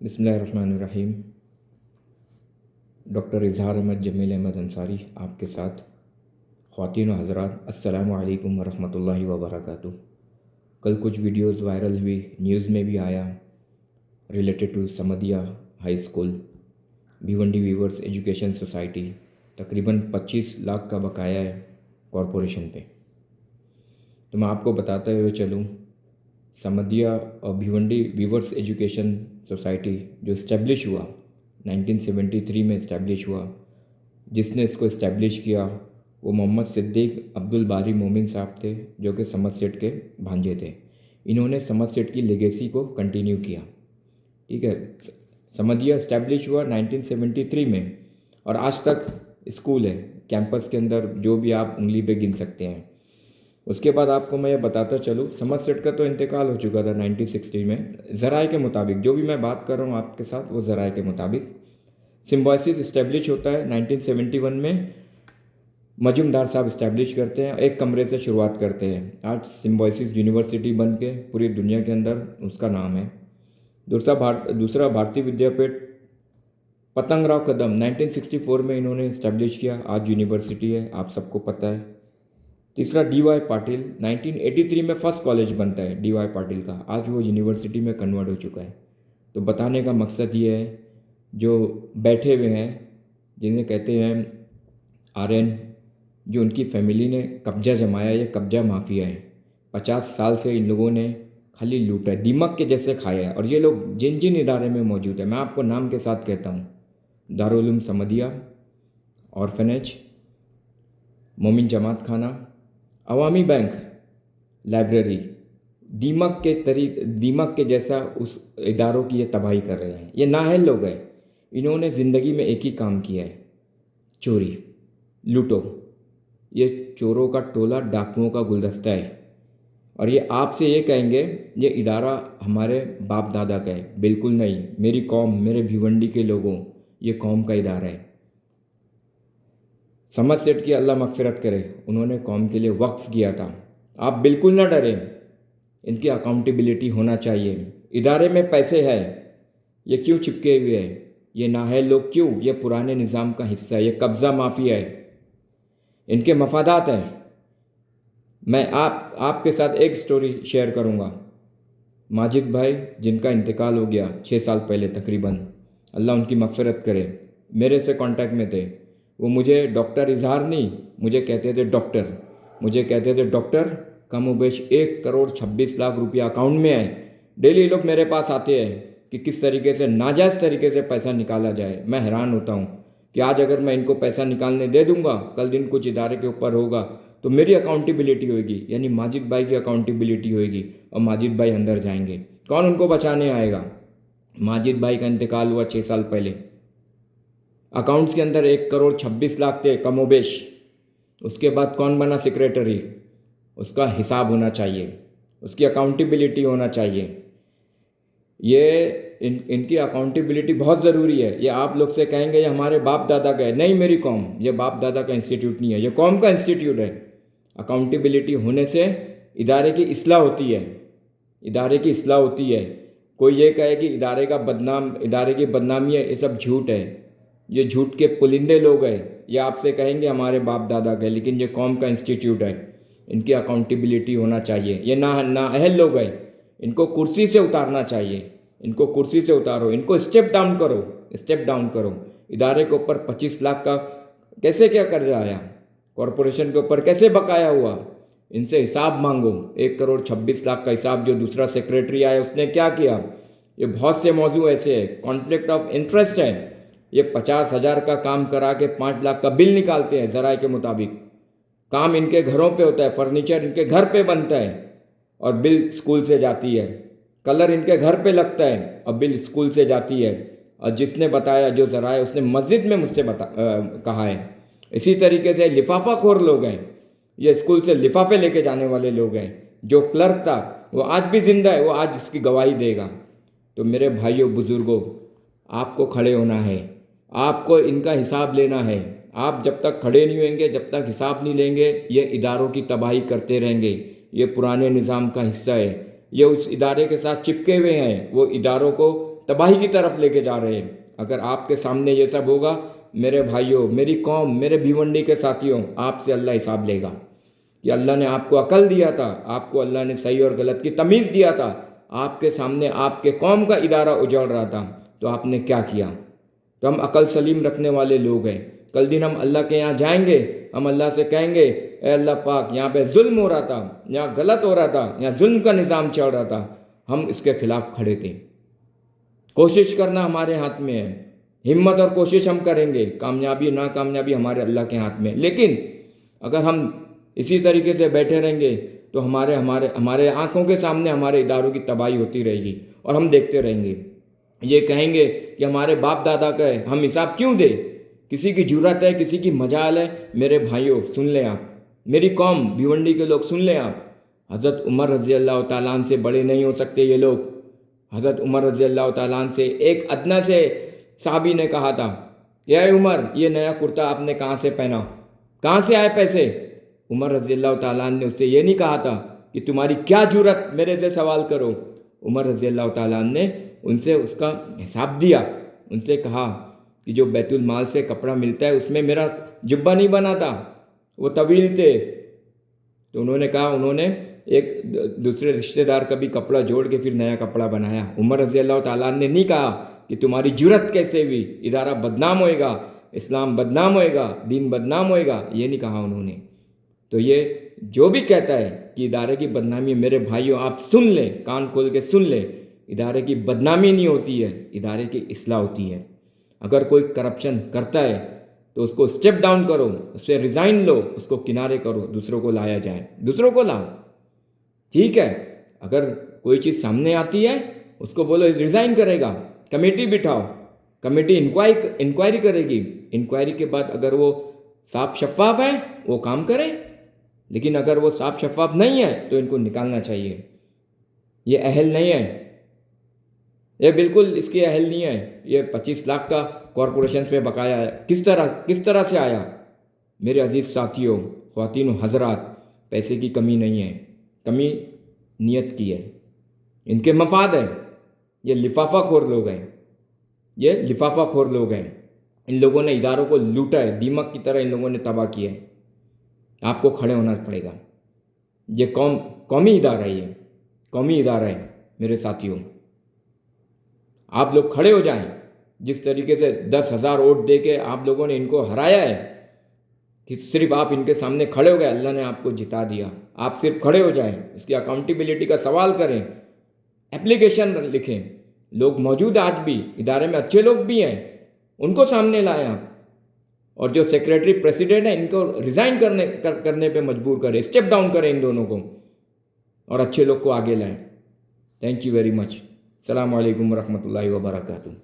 बिस्मिल्लाहिर्रहमानिर्रहीम। डॉक्टर इजहार अहमद जमील अहमद अंसारी आपके साथ। ख़वातीन व हज़रात, अस्सलामु अलैकुम वरहमतुल्लाहि वबरकातुहू। कल कुछ वीडियोस वायरल हुई, न्यूज़ में भी आया, related to Samadiya high school, Bhiwandi weavers education society. तकरीबन 25 लाख का बकाया है कॉरपोरेशन पे। तो मैं आपको बताते हुए चलूँ, समदिया और भिवंडी वीवर्स एजुकेशन सोसाइटी जो इस्टेब्लिश हुआ 1973 में इस्टेब्लिश हुआ, जिसने इसको इस्टेब्लिश किया वो मोहम्मद सिद्दीक अब्दुल बारी मोमिन साहब थे, जो कि समद सेठ के भांजे थे। इन्होंने समद सेठ की लेगेसी को कंटिन्यू किया। ठीक है, समदिया इस्टेब्लिश हुआ 1973 में और आज तक स्कूल है। कैंपस के अंदर जो भी आप उंगली पे गिन सकते हैं। उसके बाद आपको मैं ये बताता चलूँ, समद सेठ का तो इंतकाल हो चुका था 1960 में। ज़राए के मुताबिक जो भी मैं बात कर रहा हूँ आपके साथ, वो ज़राए के मुताबिक सिम्बोसिस इस्टेब्लिश होता है 1971 में। मजूमदार साहब इस्टेब्लिश करते हैं, एक कमरे से शुरुआत करते हैं। आज सिम्बोसिस यूनिवर्सिटी बन के पूरी दुनिया के अंदर उसका नाम है। दूसरा भारतीय विद्यापीठ पतंगराव कदम 1964 में इन्होंने इस्टेब्लिश किया, आज यूनिवर्सिटी है, आप सबको पता है। तीसरा DY पाटिल 1983 में फर्स्ट कॉलेज बनता है DY पाटिल का, आज वो यूनिवर्सिटी में कन्वर्ट हो चुका है। तो बताने का मकसद ये है, जो बैठे हुए हैं जिन्हें कहते हैं आर्यन, जो उनकी फैमिली ने कब्जा जमाया, ये कब्जा माफिया है। 50 साल से इन लोगों ने खाली लूटा है, दीमक के जैसे खाया है। और ये लोग जिन जिन इदारे में मौजूद है, मैं आपको नाम के साथ कहता हूँ, दारुल उलूम समदिया, ऑर्फनेज, मोमिन जमात खाना, अवामी बैंक, लाइब्रेरी, दीमक के जैसा उस इदारों की ये तबाही कर रहे हैं। ये नाअहल लोग हैं। इन्होंने ज़िंदगी में एक ही काम किया है, चोरी, लूटो। ये चोरों का टोला, डाकुओं का गुलदस्ता है। और ये आपसे ये कहेंगे ये इदारा हमारे बाप दादा का है, बिल्कुल नहीं। मेरी कौम, मेरे भिवंडी के लोगों, ये कौम का इदारा है। समद सेठ की अल्लाह मगफिरत करे, उन्होंने कौम के लिए वक्फ किया था। आप बिल्कुल ना डरें, इनकी अकाउंटेबिलिटी होना चाहिए। इदारे में पैसे है, ये क्यों चिपके हुए हैं? ये नाअहल लोग क्यों? ये पुराने निज़ाम का हिस्सा है, ये कब्ज़ा माफिया है, इनके मफादात हैं। मैं आपके साथ एक स्टोरी शेयर करूँगा। माजिद भाई, जिनका इंतकाल हो गया 6 साल पहले तकरीबन, अल्लाह उनकी मगफिरत करे, मेरे से कांटेक्ट में थे। वो मुझे डॉक्टर इजहार नहीं, मुझे कहते थे डॉक्टर, कमोबेश 1 करोड़ 26 लाख रुपया अकाउंट में है। डेली लोग मेरे पास आते हैं कि किस तरीके से नाजायज़ तरीके से पैसा निकाला जाए। मैं हैरान होता हूँ कि आज अगर मैं इनको पैसा निकालने दे दूंगा, कल दिन कुछ इदारे के ऊपर होगा तो मेरी अकाउंटेबिलिटी होगी, यानी माजिद भाई की अकाउंटेबिलिटी होगी, और माजिद भाई अंदर जाएंगे। कौन उनको बचाने आएगा? माजिद भाई का इंतकाल हुआ 6 साल पहले, अकाउंट्स के अंदर 1 करोड़ 26 लाख थे कमोबेश। उसके बाद कौन बना सेक्रेटरी? उसका हिसाब होना चाहिए, उसकी अकाउंटेबिलिटी होना चाहिए। ये इनकी अकाउंटेबिलिटी बहुत ज़रूरी है। ये आप लोग से कहेंगे ये हमारे बाप दादा का है, नहीं मेरी कौम, ये बाप दादा का इंस्टीट्यूट नहीं है, ये कौम का इंस्टीट्यूट है। अकाउंटेबिलिटी होने से इदारे की इस्लाह होती है, इदारे की इस्लाह होती है। कोई ये कहे कि इदारे की बदनामी है, ये सब झूठ है। ये झूठ के पुलिंदे लोग हैं। ये आपसे कहेंगे हमारे बाप दादा का, लेकिन ये कौम का इंस्टीट्यूट है, इनकी अकाउंटेबिलिटी होना चाहिए। ये नाअहल लोग हैं, इनको कुर्सी से उतारना चाहिए, इनको कुर्सी से उतारो, इनको स्टेप डाउन करो। इदारे के ऊपर 25 लाख का कैसे क्या कर्जा आया, कॉरपोरेशन के ऊपर कैसे बकाया हुआ, इनसे हिसाब मांगो। 1 करोड़ 26 लाख का हिसाब जो दूसरा सेक्रेटरी आया उसने क्या किया? ये बहुत से मौजू ऐसे हैं, कॉन्फ्लिक्ट ऑफ इंटरेस्ट है। ये 50,000 का काम करा के 5 लाख का बिल निकालते हैं ज़राए के मुताबिक। काम इनके घरों पे होता है, फर्नीचर इनके घर पे बनता है और बिल स्कूल से जाती है। कलर इनके घर पे लगता है और बिल स्कूल से जाती है। और जिसने बताया, जो ज़राए, उसने मस्जिद में मुझसे कहा है। इसी तरीके से लिफाफा खोर लोग हैं, ये स्कूल से लिफाफे लेके जाने वाले लोग हैं। जो क्लर्क था वो आज भी जिंदा है, वो आज इसकी गवाही देगा। तो मेरे भाइयों बुज़ुर्गों, आपको खड़े होना है, आपको इनका हिसाब लेना है। आप जब तक खड़े नहीं होंगे, जब तक हिसाब नहीं लेंगे, ये इदारों की तबाही करते रहेंगे। ये पुराने निज़ाम का हिस्सा है, ये उस इदारे के साथ चिपके हुए हैं। वो इदारों को तबाही की तरफ लेके जा रहे हैं। अगर आपके सामने ये सब होगा मेरे भाइयों, मेरी कौम, मेरे भिवंडी के साथियों, आपसे अल्लाह हिसाब लेगा कि अल्लाह ने आपको अकल दिया था, आपको अल्लाह ने सही और गलत की तमीज़ दिया था, आपके सामने आपके कौम का इदारा उजड़ रहा था, तो आपने क्या किया? तो हम अकल सलीम रखने वाले लोग हैं। कल दिन हम अल्लाह के यहाँ जाएंगे, हम अल्लाह से कहेंगे, ए अल्लाह पाक, यहाँ पे जुल्म हो रहा था, यहाँ गलत हो रहा था, यहाँ जुल्म का निज़ाम चल रहा था, हम इसके खिलाफ खड़े थे। कोशिश करना हमारे हाथ में है, हिम्मत और कोशिश हम करेंगे, कामयाबी नाकामयाबी हमारे अल्लाह के हाथ में है। लेकिन अगर हम इसी तरीके से बैठे रहेंगे तो हमारे हमारे हमारे आंखों के सामने हमारे इदारों की तबाही होती रहेगी और हम देखते रहेंगे। ये कहेंगे कि हमारे बाप दादा का है, हम हिसाब क्यों दें? किसी की जुर्रत है, किसी की मजाल है। मेरे भाइयों सुन लें आप, मेरी कौम भिवंडी के लोग सुन लें आप, हज़रत उमर रज़ी अल्लाह तआला अन्हु से बड़े नहीं हो सकते ये लोग। हज़रत उमर रज़ी अल्लाह तआला अन्हु से एक अदना से साहबी ने कहा था, ये उमर, ये नया कुर्ता आपने कहाँ से पहना, कहाँ से आए पैसे? उमर रज़ी अल्लाह तआला अन्हु ने उससे ये नहीं कहा था कि तुम्हारी क्या जुर्रत मेरे से सवाल करो। उमर रज़ी अल्लाह तआला अन्हु ने उनसे उसका हिसाब दिया, उनसे कहा कि जो बैतुल माल से कपड़ा मिलता है उसमें मेरा जुब्बा नहीं बना था, वो तवील थे। तो उन्होंने कहा, उन्होंने एक दूसरे रिश्तेदार का भी कपड़ा जोड़ के फिर नया कपड़ा बनाया। उमर रज़ी अल्लाह तआला ने नहीं कहा कि तुम्हारी जुर्रत कैसे हुई, इदारा बदनाम होएगा, इस्लाम बदनाम होएगा, दीन बदनाम होएगा, ये नहीं कहा उन्होंने। तो ये जो भी कहता है कि इदारे की बदनामी, मेरे भाइयों आप सुन लें, कान खोल के सुन लें, इदारे की बदनामी नहीं होती है, इदारे की इस्लाह होती है। अगर कोई करप्शन करता है तो उसको स्टेप डाउन करो, उससे रिज़ाइन लो, उसको किनारे करो, दूसरों को लाया जाए, दूसरों को लाओ, ठीक है। अगर कोई चीज़ सामने आती है उसको बोलो रिज़ाइन करेगा, कमेटी बिठाओ, कमेटी इंक्वायरी करेगी, इंक्वायरी के बाद अगर वो साफ शफाफ है वो काम करे, लेकिन अगर वो साफ शफाफ नहीं है तो इनको निकालना चाहिए। ये अहल नहीं है, ये बिल्कुल इसकी अहल नहीं है। ये 25 लाख का कॉरपोरेशन पे बकाया है, किस तरह से आया? मेरे अजीज़ साथियों, ख्वातीन हज़रात, पैसे की कमी नहीं है, कमी नियत की है, इनके मफाद है। ये लिफाफा खोर लोग हैं, ये लिफाफा खोर लोग हैं। इन लोगों ने इदारों को लूटा है, दीमक की तरह इन लोगों ने तबाह किया है। आपको खड़े होना पड़ेगा। ये कौमी इदारा है, ये कौमी इदारा है मेरे साथियों। आप लोग खड़े हो जाएं। जिस तरीके से 10,000 वोट दे के आप लोगों ने इनको हराया है, कि सिर्फ आप इनके सामने खड़े हो गए, अल्लाह ने आपको जिता दिया। आप सिर्फ खड़े हो जाएं, उसकी अकाउंटेबिलिटी का सवाल करें, एप्लीकेशन लिखें। लोग मौजूद आज भी इदारे में, अच्छे लोग भी हैं, उनको सामने लाएं आप। और जो सेक्रेटरी प्रेसिडेंट है इनको रिज़ाइन करने पे मजबूर करें, स्टेप डाउन करें इन दोनों को, और अच्छे लोग को आगे लाएं। Thank you very much. अस्सलामु अलैकुम रहमतुल्लाहि व बरकातुहू।